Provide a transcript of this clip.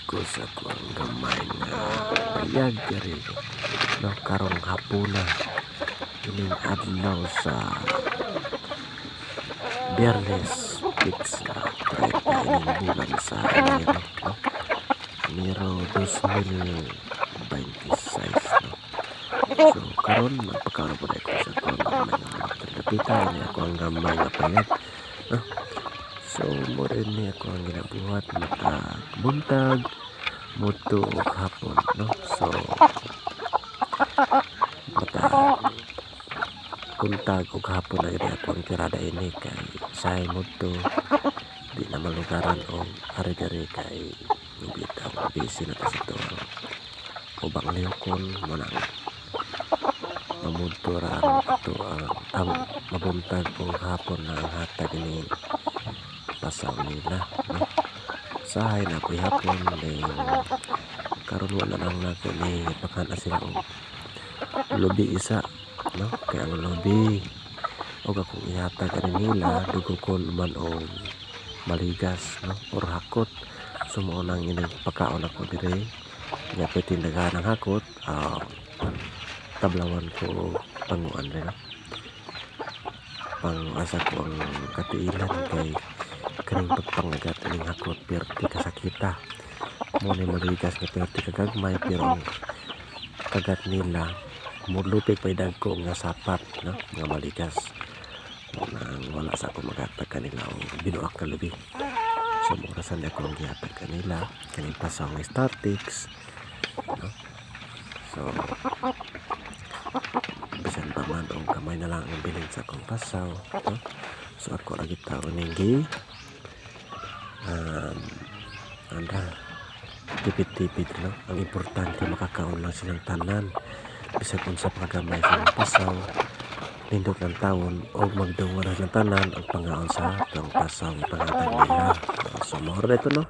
ko sa kuang gamay nga bayag diri no karong hapuna ining adlaw sa Biyernes fix na 30 ining bulan sa Enero no Enero 2026 no. So karon magpakaon po ko sa kuang gamay nga nagtagapita ni ako ang gamay nga payag no. So mo rin ni ako ang ginabuhat buntag muto og hapon no. So buntag og hapon na gid ako ang tirada ini kay say muto di na malugaran og ari-ari kay bitaw busy na ta sa to ubang lihokon mo nang mamuntura ato ang mabuntag og hapon na ang hatag ni pasaw nila no. Sahay na po hapon karon wala lang nato ni pakana sila og lubi isa no kaya ang lubi og akong ihatag ani nila dugokon man og maligas no or hakot sumo nang ining pagkaon ako dire nya tindagan ng hakot tablawan ko panguan rin no? Pang asa ko ang katiilan kay kaning pagpangagat ining hakot perti kasakita mo ni maligas nga perti kagagmay pero ang kagat nila mulupig pay dagko nga sapat no nga maligas nang wala sa ako magatag kanila o binuak ka lubi so murasan ako ang gihatag kanila kaning pasaw nga statics no? So bisan pa man o kamay na lang ang bilin sa akong pasaw no? So ako lagi tao ninggi tipid-tipid no? Ang importante makakaon lang silang tanan bisan kung sa paggamay silang pasaw nindot ng taon o magdungo na ng tanan ang pangaon sa itong pasaw pangatag nila so more ito no